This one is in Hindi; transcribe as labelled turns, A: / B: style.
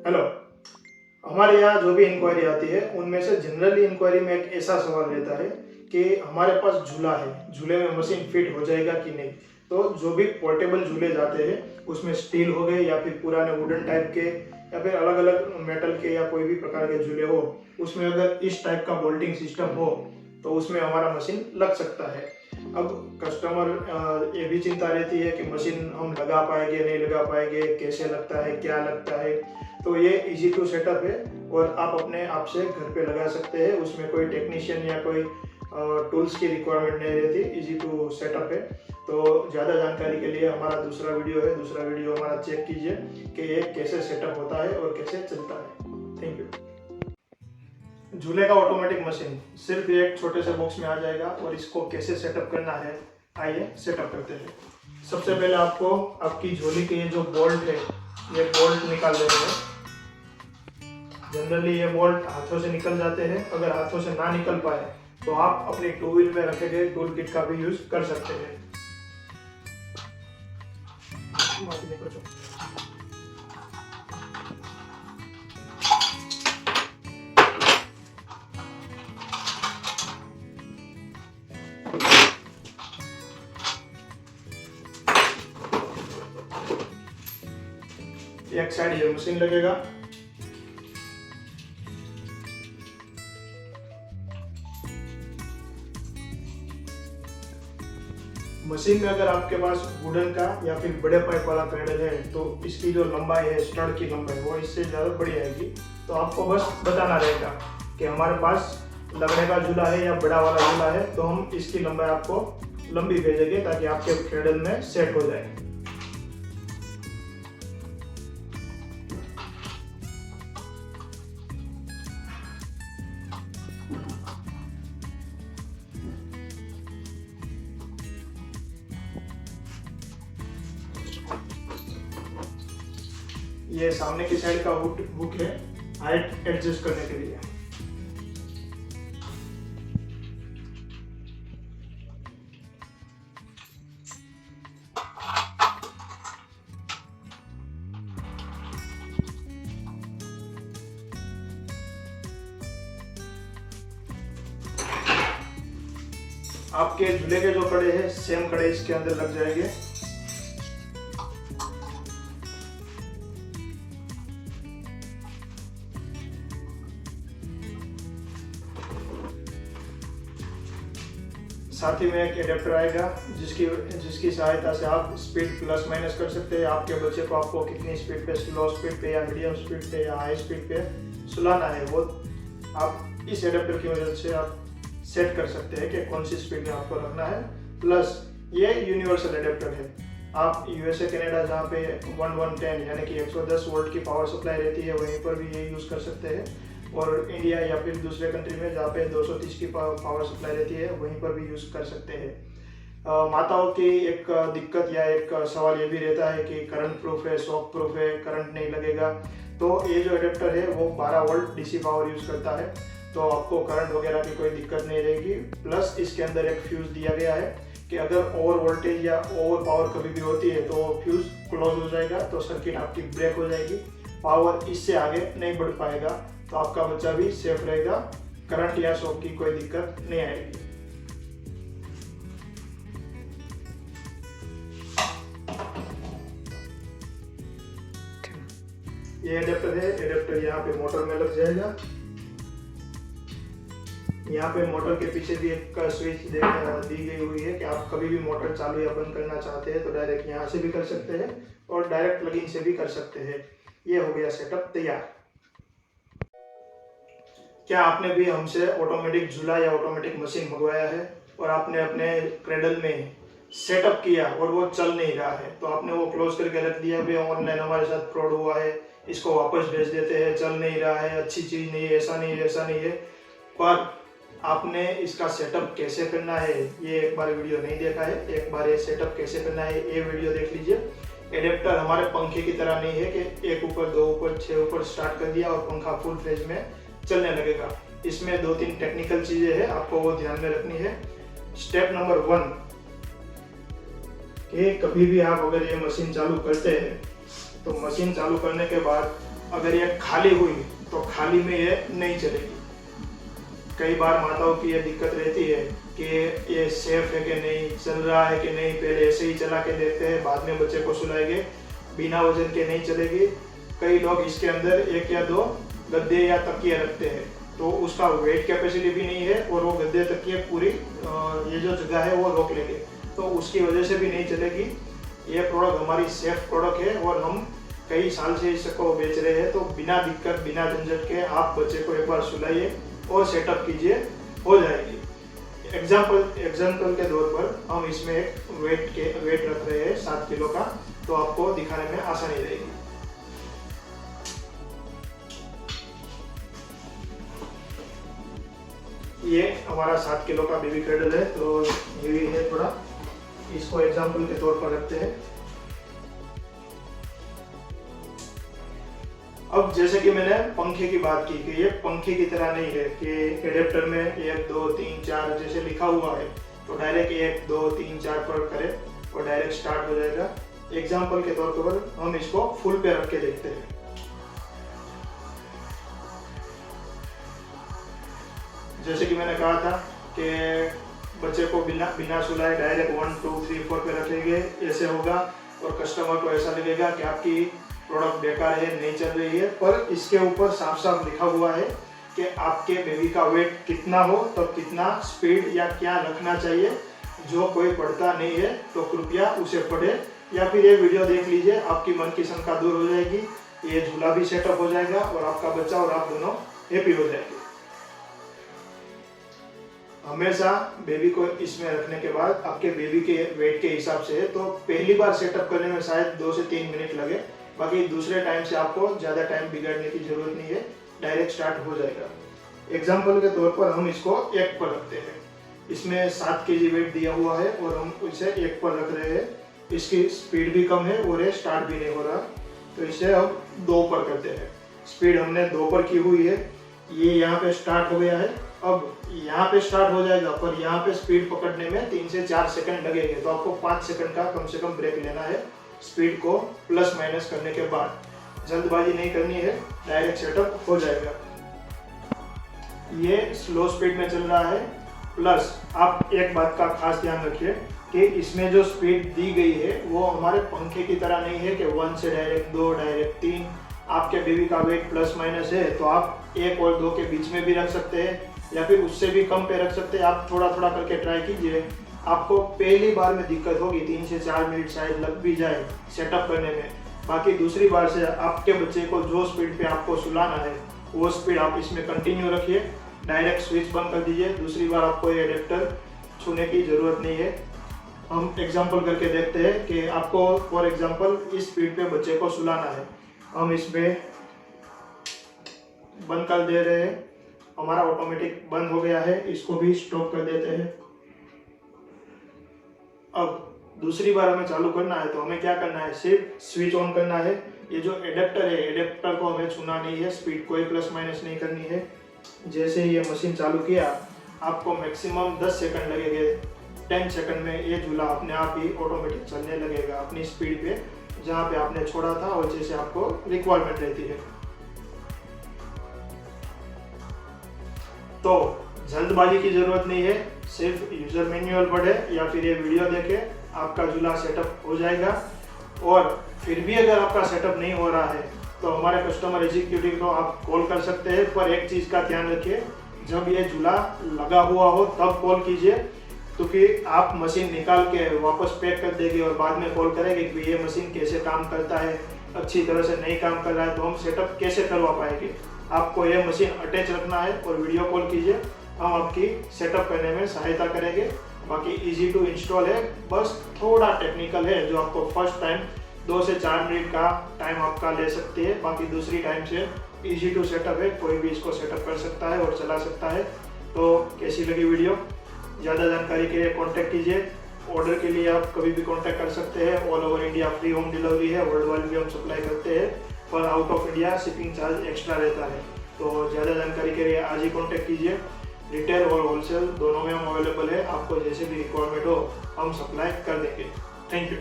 A: हेलो। हमारे यहाँ जो भी इंक्वायरी आती है उनमें से जनरली इंक्वायरी में एक ऐसा सवाल रहता है कि हमारे पास झूला है, झूले में मशीन फिट हो जाएगा कि नहीं। तो जो भी पोर्टेबल झूले जाते हैं उसमें स्टील हो गए या फिर पुराने वुडन टाइप के या फिर अलग अलग मेटल के या कोई भी प्रकार के झूले हो, उसमें अगर इस टाइप का बोल्टिंग सिस्टम हो तो उसमें हमारा मशीन लग सकता है। अब कस्टमर ये भी चिंता रहती है कि मशीन हम लगा पाएंगे नहीं लगा पाएंगे, कैसे लगता है, क्या लगता है। तो ये इजी टू सेटअप है और आप अपने आप से घर पे लगा सकते हैं। उसमें कोई टेक्नीशियन या कोई टूल्स की रिक्वायरमेंट नहीं रहती, इजी टू सेटअप है। तो ज़्यादा जानकारी के लिए हमारा दूसरा वीडियो हमारा चेक कीजिए कि ये कैसे सेटअप होता है और कैसे चलता है। Thank you. झूले का ऑटोमेटिक मशीन सिर्फ एक छोटे से बॉक्स में आ जाएगा और इसको कैसे सेटअप करना है, आइए सेटअप करते हैं। सबसे पहले आपको आपकी झोली के ये जो बोल्ट है, ये बोल्ट निकाल लेने हैं। जनरली ये बोल्ट हाथों से निकल जाते हैं, अगर हाथों से ना निकल पाए तो आप अपनी टू व्हील में रखे गए टूल किट का भी यूज कर सकते हैं। एक साइड ये मशीन लगेगा, मशीन में अगर आपके पास वुडन का या फिर बड़े पाइप वाला क्रेडल है तो इसकी जो लंबाई है, स्टड की लंबाई, वो इससे ज़्यादा बड़ी आएगी। तो आपको बस बताना रहेगा कि हमारे पास लगने का झूला है या बड़ा वाला झूला है, तो हम इसकी लंबाई आपको लंबी भेजेंगे ताकि आपके क्रेडल में सेट हो जाए। ये सामने की साइड का हुक है हाइट एडजस्ट करने के लिए। आपके झूले के जो कड़े हैं सेम कड़े इसके अंदर लग जाएंगे। साथ ही में एक एडेप्टर आएगा जिसकी सहायता से आप स्पीड प्लस माइनस कर सकते हैं। आपके बच्चे को आपको कितनी स्पीड पे, स्लो स्पीड पे या मीडियम स्पीड पे या हाई स्पीड पे सुलाना है, वो आप इस एडेप्टर की मदद से आप सेट कर सकते हैं कि कौन सी स्पीड में आपको रखना है। प्लस ये यूनिवर्सल एडेप्टर है। आप यूएसए कनाडा जहाँ पे 1110 यानी कि 110 वोल्ट की पावर सप्लाई रहती है वहीं पर भी ये यूज़ कर सकते हैं, और इंडिया या फिर दूसरे कंट्री में जहाँ पे 230 की पावर सप्लाई रहती है वहीं पर भी यूज़ कर सकते हैं। माताओं की एक दिक्कत या एक सवाल ये भी रहता है कि करंट प्रूफ है, शॉक प्रूफ है, करंट नहीं लगेगा। तो ये जो एडेप्टर है वो 12 वोल्ट डीसी पावर यूज़ करता है, तो आपको करंट वगैरह की कोई दिक्कत नहीं रहेगी। प्लस इसके अंदर एक फ्यूज़ दिया गया है कि अगर ओवर वोल्टेज या ओवर पावर कभी भी होती है तो फ्यूज़ क्लोज हो जाएगा, तो सर्किट आपकी ब्रेक हो जाएगी, पावर इससे आगे नहीं बढ़ पाएगा, तो आपका बच्चा भी सेफ रहेगा, करंट या शॉक की कोई दिक्कत नहीं आएगी। ये एडेप्टर है, एडेप्टर यहाँ पे मोटर में लग जाएगा। यहाँ पे मोटर के पीछे भी एक स्विच दी गई हुई है कि आप कभी भी मोटर चालू या बंद करना चाहते हैं तो डायरेक्ट यहाँ से भी कर सकते हैं और डायरेक्ट प्लग इन से भी कर सकते हैं। ये हो गया सेटअप तैयार। क्या आपने भी हमसे ऑटोमेटिक झूला या ऑटोमेटिक मशीन मंगवाया है और आपने अपने क्रेडल में सेटअप किया और वो चल नहीं रहा है, तो आपने वो क्लोज करके रख दिया, भी ऑनलाइन हमारे साथ फ्रॉड हुआ है, इसको वापस भेज देते हैं, चल नहीं रहा है, अच्छी चीज़ नहीं है, ऐसा नहीं है। पर आपने इसका सेटअप कैसे करना है ये एक बार वीडियो नहीं देखा है, एक बार ये सेटअप कैसे करना है ये वीडियो देख लीजिए। एडेप्टर हमारे पंखे की तरह नहीं है कि 1 ऊपर 2 ऊपर 6 ऊपर स्टार्ट कर दिया और पंखा फुल फेज में चलने लगेगा। इसमें 2-3 टेक्निकल चीजें हैं, आपको वो ध्यान में रखनी है। स्टेप नंबर 1 कि कभी भी आप अगर ये मशीन चालू करते हैं तो मशीन चालू करने के बाद अगर ये खाली हुई तो खाली में ये नहीं चलेगी। कई बार माताओं की ये दिक्कत रहती है कि ये सेफ है कि नहीं, चल रहा है कि नहीं, पहले ऐसे ही चला के देखते हैं, बाद में बच्चे को सुलाएंगे, बिना वजन के नहीं चलेगी। कई लोग इसके अंदर 1 या 2 गद्दे या तकिए रखते हैं, तो उसका वेट कैपेसिटी भी नहीं है और वो गद्दे तकिए पूरी ये जो जगह है वो रोक लेंगे, तो उसकी वजह से भी नहीं चलेगी। ये प्रोडक्ट हमारी सेफ प्रोडक्ट है और हम कई साल से इसको बेच रहे हैं, तो बिना दिक्कत बिना झंझट के आप बच्चे को एक बार सुलाइए और सेटअप कीजिए, हो जाएगी। एग्जाम्पल के तौर पर हम इसमें एक वेट रख रहे हैं 7 किलो का, तो आपको दिखाने में आसानी रहेगी। ये हमारा 7 किलो का बेबी क्रेडल है, तो ये है थोड़ा, इसको एग्जाम्पल के तौर पर रखते हैं। अब जैसे कि मैंने पंखे की बात की कि ये पंखे की तरह नहीं है कि एडेप्टर में 1 2 3 4 जैसे लिखा हुआ है तो डायरेक्ट 1 2 3 4 पर करें और डायरेक्ट स्टार्ट हो जाएगा। एग्जाम्पल के तौर पर हम इसको फुल पे रख के देखते हैं। जैसे कि मैंने कहा था कि बच्चे को बिना सुलाए डायरेक्ट 1 2 3 4 पे रखेंगे, ऐसे होगा और कस्टमर को ऐसा लगेगा कि आपकी प्रोडक्ट बेकार है, नहीं चल रही है। पर इसके ऊपर साफ साफ लिखा हुआ है कि आपके बेबी का वेट कितना हो तो कितना स्पीड या क्या रखना चाहिए। जो कोई पढ़ता नहीं है तो कृपया उसे पढ़े या फिर ये वीडियो देख लीजिए, आपकी मन की शंका दूर हो जाएगी, ये झूला भी सेटअप हो जाएगा और आपका बच्चा और आप दोनों हैप्पी हो जाएंगे। हमेशा बेबी को इसमें रखने के बाद आपके बेबी के वेट के हिसाब से, तो पहली बार सेटअप करने में शायद 2 से 3 मिनट लगे, बाकी दूसरे टाइम से आपको ज़्यादा टाइम बिगाड़ने की जरूरत नहीं है, डायरेक्ट स्टार्ट हो जाएगा। एग्जाम्पल के तौर पर हम इसको 1 पर रखते हैं। इसमें 7 केजी वेट दिया हुआ है और हम इसे 1 पर रख रहे हैं। इसकी स्पीड भी कम है और ये स्टार्ट भी नहीं हो रहा, तो इसे हम 2 पर करते हैं। स्पीड हमने 2 पर की हुई है, ये यहाँ पे स्टार्ट हो गया है। अब यहाँ पे स्टार्ट हो जाएगा पर यहाँ पे स्पीड पकड़ने में 3 से 4 सेकंड लगेंगे, तो आपको 5 सेकंड का कम से कम ब्रेक लेना है स्पीड को प्लस माइनस करने के बाद। जल्दबाजी नहीं करनी है, डायरेक्ट सेटअप हो जाएगा। ये स्लो स्पीड में चल रहा है। प्लस आप एक बात का खास ध्यान रखिए कि इसमें जो स्पीड दी गई है वो हमारे पंखे की तरह नहीं है कि 1 से डायरेक्ट 2 डायरेक्ट 3। आपके बेबी का वेट प्लस माइनस है तो आप 1 और 2 के बीच में भी रख सकते हैं या फिर उससे भी कम पे रख सकते हैं। आप थोड़ा थोड़ा करके ट्राई कीजिए। आपको पहली बार में दिक्कत होगी, 3 से 4 मिनट शायद लग भी जाए सेटअप करने में, बाकी दूसरी बार से आपके बच्चे को जो स्पीड पे आपको सुलाना है वो स्पीड आप इसमें कंटिन्यू रखिए। डायरेक्ट स्विच बंद कर दीजिए, दूसरी बार आपको ये एडेप्टर छूने की ज़रूरत नहीं है। हम एग्जांपल करके देखते हैं कि आपको फॉर एग्जांपल इस स्पीड पे बच्चे को सुलाना है। हम इसमें बंद कर दे रहे हैं, हमारा ऑटोमेटिक बंद हो गया है, इसको भी स्टॉप कर देते हैं। अब दूसरी बार हमें चालू करना है तो हमें क्या करना है, सिर्फ स्विच ऑन करना है। ये जो एडेप्टर है, एडेप्टर को हमें छूना नहीं है, स्पीड कोई प्लस माइनस नहीं करनी है। जैसे ही ये मशीन चालू किया आपको मैक्सिमम 10 सेकंड लगेंगे। 10 सेकंड में ये झूला अपने आप ही ऑटोमेटिक चलने लगेगा अपनी स्पीड पे, जहाँ पे आपने छोड़ा था और जैसे आपको रिक्वायरमेंट रहती है। तो जल्दबाजी की जरूरत नहीं है, सिर्फ यूजर मैनुअल पढ़े या फिर ये वीडियो देखे, आपका झूला सेटअप हो जाएगा। और फिर भी अगर आपका सेटअप नहीं हो रहा है तो हमारे कस्टमर एग्जीक्यूटिव को आप कॉल कर सकते हैं। पर एक चीज़ का ध्यान रखिए, जब ये झूला लगा हुआ हो तब कॉल कीजिए, क्योंकि आप मशीन निकाल के वापस पैक कर देंगे और बाद में कॉल करेंगे कि ये मशीन कैसे काम करता है, अच्छी तरह से नहीं काम कर रहा है, तो हम सेटअप कैसे करवा पाएंगे। आपको ये मशीन अटैच रखना है और वीडियो कॉल कीजिए, हम आपकी सेटअप करने में सहायता करेंगे। बाकी इजी टू इंस्टॉल है, बस थोड़ा टेक्निकल है जो आपको फर्स्ट टाइम 2 से 4 मिनट का टाइम आपका ले सकती है। बाकी दूसरी टाइम से इजी टू सेटअप है, कोई भी इसको सेटअप कर सकता है और चला सकता है। तो कैसी लगी वीडियो? ज़्यादा जानकारी के लिए कॉन्टैक्ट कीजिए। ऑर्डर के लिए आप कभी भी कॉन्टैक्ट कर सकते हैं। All over India free home delivery है, वर्ल्ड वाइड भी हम सप्लाई करते हैं, पर out of India shipping charge extra रहता है। तो ज़्यादा जानकारी के लिए आज ही कॉन्टैक्ट कीजिए। रिटेल और होलसेल दोनों में हम अवेलेबल है, आपको जैसे भी रिक्वायरमेंट हो हम सप्लाई कर देंगे। Thank you.